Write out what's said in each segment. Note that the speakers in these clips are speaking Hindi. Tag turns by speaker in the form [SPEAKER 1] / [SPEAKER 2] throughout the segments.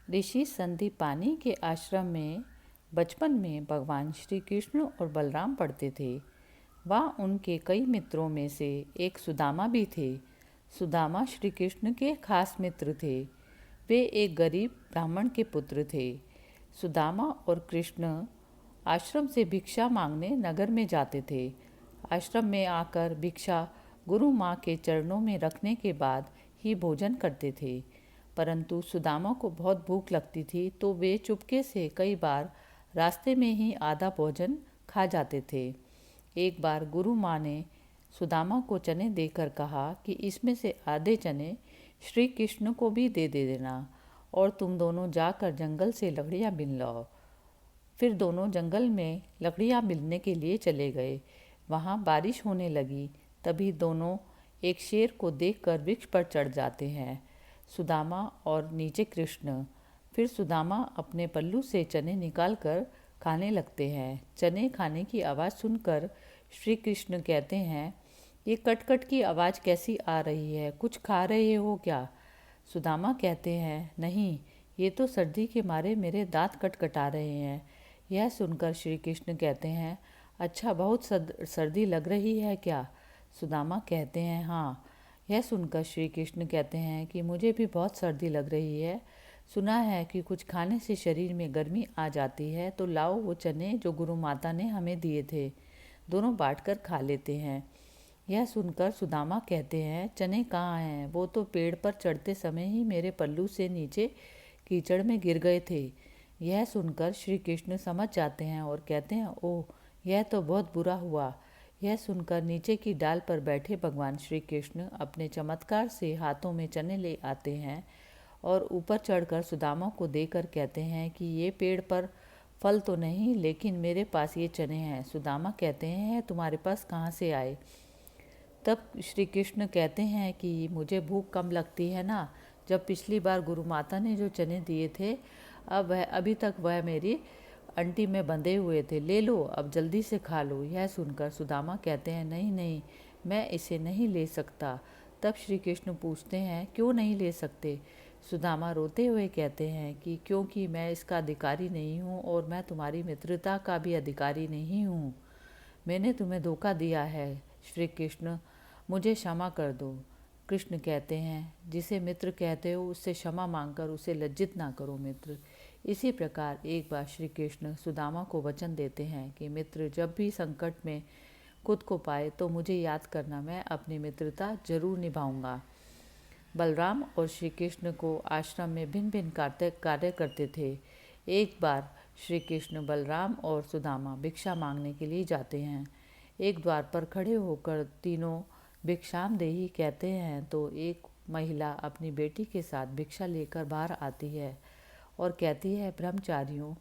[SPEAKER 1] ऋषि संदीपानी के आश्रम में बचपन में भगवान श्री कृष्ण और बलराम पढ़ते थे। वहाँ उनके कई मित्रों में से एक सुदामा भी थे। सुदामा श्री कृष्ण के खास मित्र थे। वे एक गरीब ब्राह्मण के पुत्र थे। सुदामा और कृष्ण आश्रम से भिक्षा मांगने नगर में जाते थे। आश्रम में आकर भिक्षा गुरु माँ के चरणों में रखने के बाद ही भोजन करते थे। परंतु सुदामा को बहुत भूख लगती थी, तो वे चुपके से कई बार रास्ते में ही आधा भोजन खा जाते थे। एक बार गुरु माँ ने सुदामा को चने देकर कहा कि इसमें से आधे चने श्री कृष्ण को भी दे देना और तुम दोनों जाकर जंगल से लकड़ियाँ बीन लाओ। फिर दोनों जंगल में लकड़ियाँ बीनने के लिए चले गए। वहाँ बारिश होने लगी। तभी दोनों एक शेर को देखकर वृक्ष पर चढ़ जाते हैं, सुदामा और नीचे कृष्ण। फिर सुदामा अपने पल्लू से चने निकालकर खाने लगते हैं। चने खाने की आवाज़ सुनकर श्री कृष्ण कहते हैं, ये कटकट की आवाज़ कैसी आ रही है? कुछ खा रहे हो क्या? सुदामा कहते हैं, नहीं, ये तो सर्दी के मारे मेरे दांत कटकटा रहे हैं। यह सुनकर श्री कृष्ण कहते हैं, अच्छा, बहुत सर्दी लग रही है क्या? सुदामा कहते हैं, हाँ। यह सुनकर श्री कृष्ण कहते हैं कि मुझे भी बहुत सर्दी लग रही है। सुना है कि कुछ खाने से शरीर में गर्मी आ जाती है, तो लाओ वो चने जो गुरु माता ने हमें दिए थे, दोनों बांटकर खा लेते हैं। यह सुनकर सुदामा कहते हैं, चने कहाँ हैं? वो तो पेड़ पर चढ़ते समय ही मेरे पल्लू से नीचे कीचड़ में गिर गए थे। यह सुनकर श्री कृष्ण समझ जाते हैं और कहते हैं, ओह, यह तो बहुत बुरा हुआ। यह सुनकर नीचे की डाल पर बैठे भगवान श्री कृष्ण अपने चमत्कार से हाथों में चने ले आते हैं और ऊपर चढ़कर सुदामा को देकर कहते हैं कि ये पेड़ पर फल तो नहीं, लेकिन मेरे पास ये चने हैं। सुदामा कहते हैं, तुम्हारे पास कहाँ से आए? तब श्री कृष्ण कहते हैं कि मुझे भूख कम लगती है ना। जब पिछली बार गुरु माता ने जो चने दिए थे, अभी तक वह मेरी अंटी में बंधे हुए थे। ले लो, अब जल्दी से खा लो। यह सुनकर सुदामा कहते हैं, नहीं नहीं, मैं इसे नहीं ले सकता। तब श्री कृष्ण पूछते हैं, क्यों नहीं ले सकते? सुदामा रोते हुए कहते हैं कि क्योंकि मैं इसका अधिकारी नहीं हूँ और मैं तुम्हारी मित्रता का भी अधिकारी नहीं हूँ। मैंने तुम्हें धोखा दिया है। श्री कृष्ण, मुझे क्षमा कर दो। कृष्ण कहते हैं, जिसे मित्र कहते हो उससे क्षमा मांगकर उसे लज्जित ना करो मित्र। इसी प्रकार एक बार श्री कृष्ण सुदामा को वचन देते हैं कि मित्र जब भी संकट में खुद को पाए तो मुझे याद करना, मैं अपनी मित्रता जरूर निभाऊंगा। बलराम और श्री कृष्ण को आश्रम में भिन्न भिन्न कार्य करते थे। एक बार श्री कृष्ण, बलराम और सुदामा भिक्षा मांगने के लिए जाते हैं। एक द्वार पर खड़े होकर तीनों भिक्षामदेही कहते हैं तो एक महिला अपनी बेटी के साथ भिक्षा लेकर बाहर आती है और कहती है, ब्रह्मचारियों,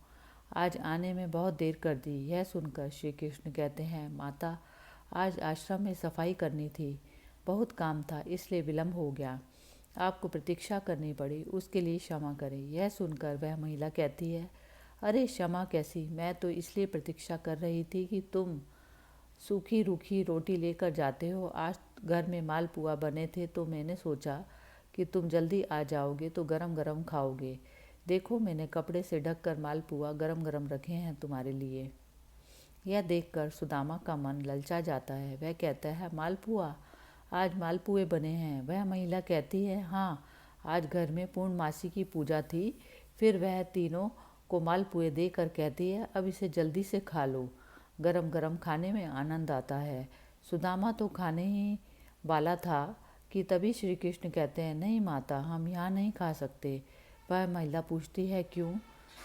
[SPEAKER 1] आज आने में बहुत देर कर दी। यह सुनकर श्री कृष्ण कहते हैं, माता, आज आश्रम में सफाई करनी थी, बहुत काम था, इसलिए विलम्ब हो गया। आपको प्रतीक्षा करनी पड़ी, उसके लिए क्षमा करें। यह सुनकर वह महिला कहती है, अरे क्षमा कैसी, मैं तो इसलिए प्रतीक्षा कर रही थी कि तुम सूखी रूखी रोटी लेकर जाते हो। आज घर में मालपुआ बने थे तो मैंने सोचा कि तुम जल्दी आ जाओगे तो गरम गरम खाओगे। देखो, मैंने कपड़े से ढककर मालपुआ गरम गरम रखे हैं तुम्हारे लिए। यह देखकर सुदामा का मन ललचा जाता है। वह कहता है, मालपुआ? आज मालपुए बने हैं? वह महिला कहती है, हाँ, आज घर में पूर्णमासी की पूजा थी। फिर वह तीनों को मालपुए देकर कहती है, अब इसे जल्दी से खा लो, गरम गरम खाने में आनंद आता है। सुदामा तो खाने ही वाला था कि तभी श्री कृष्ण कहते हैं, नहीं माता, हम यहाँ नहीं खा सकते। वह महिला पूछती है, क्यों?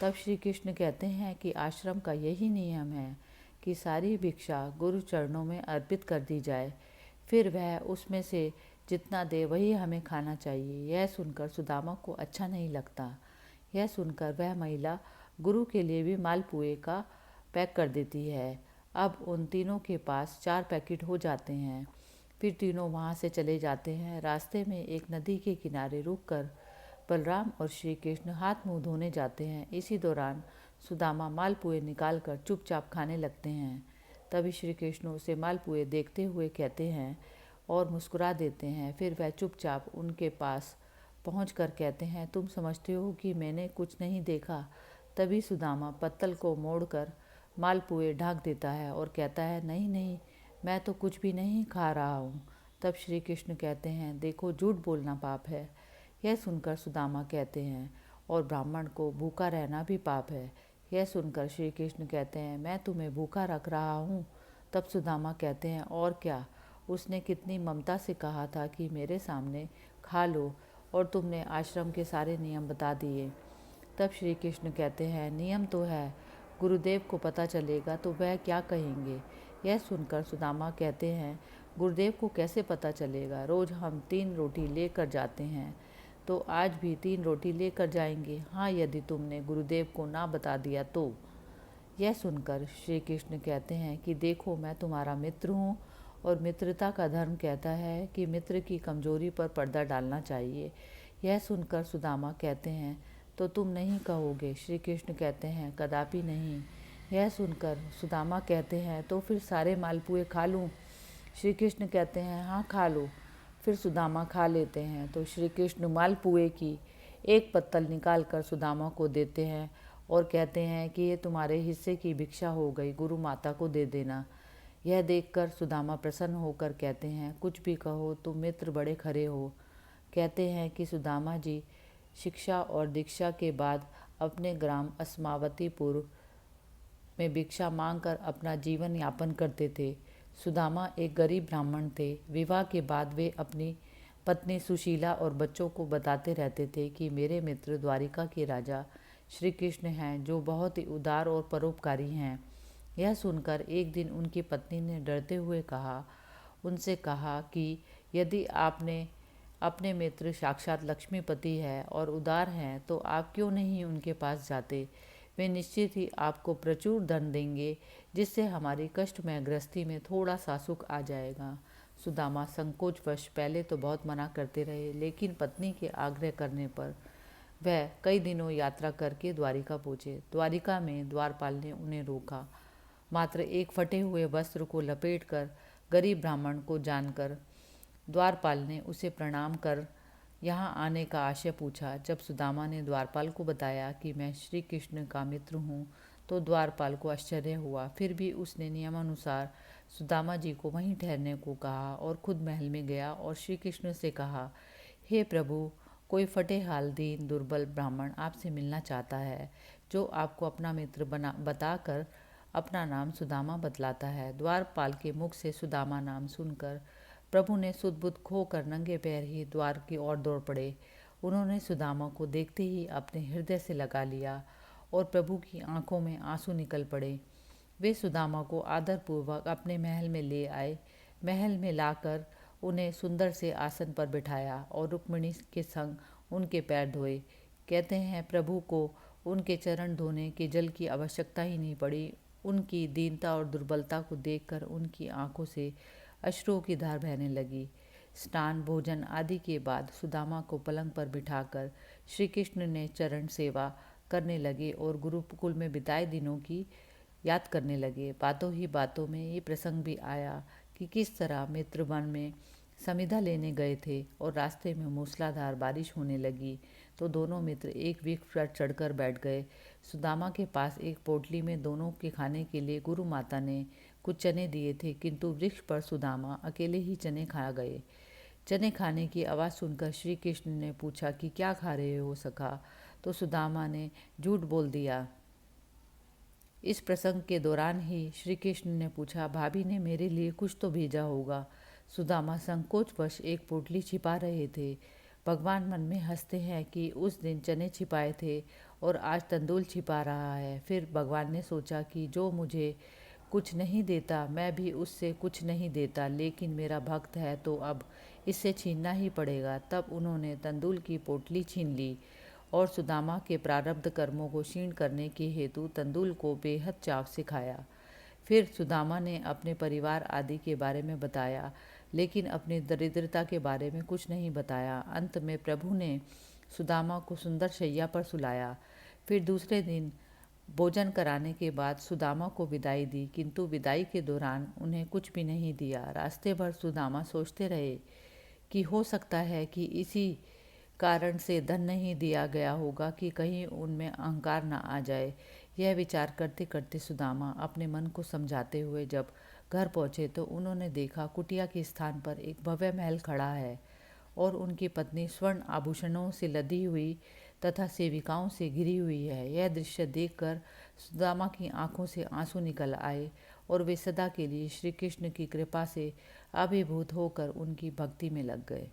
[SPEAKER 1] तब श्री कृष्ण कहते हैं कि आश्रम का यही नियम है कि सारी भिक्षा गुरु चरणों में अर्पित कर दी जाए, फिर वह उसमें से जितना दे वही हमें खाना चाहिए। यह सुनकर सुदामा को अच्छा नहीं लगता। यह सुनकर वह महिला गुरु के लिए भी मालपुए का पैक कर देती है। अब उन तीनों के पास 4 पैकेट हो जाते हैं। फिर तीनों वहाँ से चले जाते हैं। रास्ते में एक नदी के किनारे रुककर बलराम और श्री कृष्ण हाथ मुंह धोने जाते हैं। इसी दौरान सुदामा मालपुए निकालकर चुपचाप खाने लगते हैं। तभी श्री कृष्ण उसे मालपुए देखते हुए कहते हैं और मुस्कुरा देते हैं। फिर वह चुपचाप उनके पास पहुंचकर कहते हैं, तुम समझते हो कि मैंने कुछ नहीं देखा। तभी सुदामा पत्तल को मोड़कर मालपुए ढक देता है और कहता है, नहीं नहीं, मैं तो कुछ भी नहीं खा रहा हूँ। तब श्री कृष्ण कहते हैं, देखो झूठ बोलना पाप है। यह सुनकर सुदामा कहते हैं, और ब्राह्मण को भूखा रहना भी पाप है। यह सुनकर श्री कृष्ण कहते हैं, मैं तुम्हें भूखा रख रहा हूँ। तब सुदामा कहते हैं, और क्या, उसने कितनी ममता से कहा था कि मेरे सामने खा लो, और तुमने आश्रम के सारे नियम बता दिए। तब श्री कृष्ण कहते हैं, नियम तो है, गुरुदेव को पता चलेगा तो वह क्या कहेंगे। यह सुनकर सुदामा कहते हैं, गुरुदेव को कैसे पता चलेगा, रोज हम 3 रोटी लेकर जाते हैं, तो आज भी 3 रोटी लेकर जाएंगे। हाँ, यदि तुमने गुरुदेव को ना बता दिया तो। यह सुनकर श्री कृष्ण कहते हैं कि देखो, मैं तुम्हारा मित्र हूँ, और मित्रता का धर्म कहता है कि मित्र की कमजोरी पर पर्दा डालना चाहिए। यह सुनकर सुदामा कहते हैं, तो तुम नहीं कहोगे। श्री कृष्ण कहते हैं, कदापि नहीं। यह सुनकर सुदामा कहते हैं, तो फिर सारे मालपुए खा लूँ। श्री कृष्ण कहते हैं, हाँ खा लो। फिर सुदामा खा लेते हैं। तो श्री कृष्ण मालपुए की एक पत्तल निकाल कर सुदामा को देते हैं और कहते हैं कि ये तुम्हारे हिस्से की भिक्षा हो गई, गुरु माता को दे देना। यह देखकर सुदामा प्रसन्न होकर कहते हैं, कुछ भी कहो, तुम मित्र बड़े खरे हो। कहते हैं कि सुदामा जी शिक्षा और दीक्षा के बाद अपने ग्राम अस्मावतीपुर में भिक्षा मांगकर अपना जीवन यापन करते थे। सुदामा एक गरीब ब्राह्मण थे। विवाह के बाद वे अपनी पत्नी सुशीला और बच्चों को बताते रहते थे कि मेरे मित्र द्वारिका के राजा श्री कृष्ण हैं, जो बहुत ही उदार और परोपकारी हैं। यह सुनकर एक दिन उनकी पत्नी ने डरते हुए उनसे कहा कि यदि आपने अपने मित्र साक्षात लक्ष्मीपति है और उदार हैं, तो आप क्यों नहीं उनके पास जाते। वे निश्चित ही आपको प्रचुर धन देंगे, जिससे हमारी कष्टमय गृहस्थी में थोड़ा सा सुख आ जाएगा। सुदामा संकोचवश पहले तो बहुत मना करते रहे, लेकिन पत्नी के आग्रह करने पर वह कई दिनों यात्रा करके द्वारिका पहुँचे। द्वारिका में द्वारपाल ने उन्हें रोका। मात्र एक फटे हुए वस्त्र को लपेटकर गरीब ब्राह्मण को जानकर द्वारपाल ने उसे प्रणाम कर यहाँ आने का आशय पूछा। जब सुदामा ने द्वारपाल को बताया कि मैं श्री कृष्ण का मित्र हूँ, तो द्वारपाल को आश्चर्य हुआ। फिर भी उसने नियमानुसार सुदामा जी को वहीं ठहरने को कहा और खुद महल में गया और श्री कृष्ण से कहा, हे प्रभु, कोई फटे हाल दीन दुर्बल ब्राह्मण आपसे मिलना चाहता है, जो आपको अपना मित्र बताकर अपना नाम सुदामा बतलाता है। द्वारपाल के मुख से सुदामा नाम सुनकर प्रभु ने सुध बुध खोकर नंगे पैर ही द्वार की ओर दौड़ पड़े। उन्होंने सुदामा को देखते ही अपने हृदय से लगा लिया और प्रभु की आंखों में आंसू निकल पड़े। वे सुदामा को आदरपूर्वक अपने महल में ले आए। महल में लाकर उन्हें सुंदर से आसन पर बिठाया और रुक्मिणी के संग उनके पैर धोए। कहते हैं, प्रभु को उनके चरण धोने के जल की आवश्यकता ही नहीं पड़ी। उनकी दीनता और दुर्बलता को देखकर उनकी आंखों से अश्रुओं की धार बहने लगी। स्नान भोजन आदि के बाद सुदामा को पलंग पर बिठाकर श्री कृष्ण ने चरण सेवा करने लगे और गुरुकुल में बिताए दिनों की याद करने लगे। बातों ही बातों में ये प्रसंग भी आया कि किस तरह मित्र वन में समिधा लेने गए थे और रास्ते में मूसलाधार बारिश होने लगी, तो दोनों मित्र एक वृक्ष पर चढ़कर बैठ गए। सुदामा के पास एक पोटली में दोनों के खाने के लिए गुरु माता ने कुछ चने दिए थे, किंतु वृक्ष पर सुदामा अकेले ही चने खा गए। चने खाने की आवाज़ सुनकर श्री कृष्ण ने पूछा कि क्या खा रहे हो सखा, तो सुदामा ने झूठ बोल दिया। इस प्रसंग के दौरान ही श्री कृष्ण ने पूछा, भाभी ने मेरे लिए कुछ तो भेजा होगा। सुदामा संकोचवश एक पोटली छिपा रहे थे। भगवान मन में हंसते हैं कि उस दिन चने छिपाए थे और आज तंदूल छिपा रहा है। फिर भगवान ने सोचा कि जो मुझे कुछ नहीं देता, मैं भी उससे कुछ नहीं देता, लेकिन मेरा भक्त है तो अब इससे छीनना ही पड़ेगा। तब उन्होंने तंदूल की पोटली छीन ली और सुदामा के प्रारब्ध कर्मों को क्षीण करने के हेतु तंदूल को बेहद चाव से खाया। फिर सुदामा ने अपने परिवार आदि के बारे में बताया, लेकिन अपनी दरिद्रता के बारे में कुछ नहीं बताया। अंत में प्रभु ने सुदामा को सुंदर शैया पर सुलाया। फिर दूसरे दिन भोजन कराने के बाद सुदामा को विदाई दी, किंतु विदाई के दौरान उन्हें कुछ भी नहीं दिया। रास्ते भर सुदामा सोचते रहे कि हो सकता है कि इसी कारण से धन नहीं दिया गया होगा कि कहीं उनमें अहंकार न आ जाए। यह विचार करते करते सुदामा अपने मन को समझाते हुए जब घर पहुँचे तो उन्होंने देखा कुटिया के स्थान पर एक भव्य महल खड़ा है और उनकी पत्नी स्वर्ण आभूषणों से लदी हुई तथा सेविकाओं से घिरी हुई है। यह दृश्य देखकर सुदामा की आंखों से आंसू निकल आए और वे सदा के लिए श्री कृष्ण की कृपा से अभिभूत होकर उनकी भक्ति में लग गए।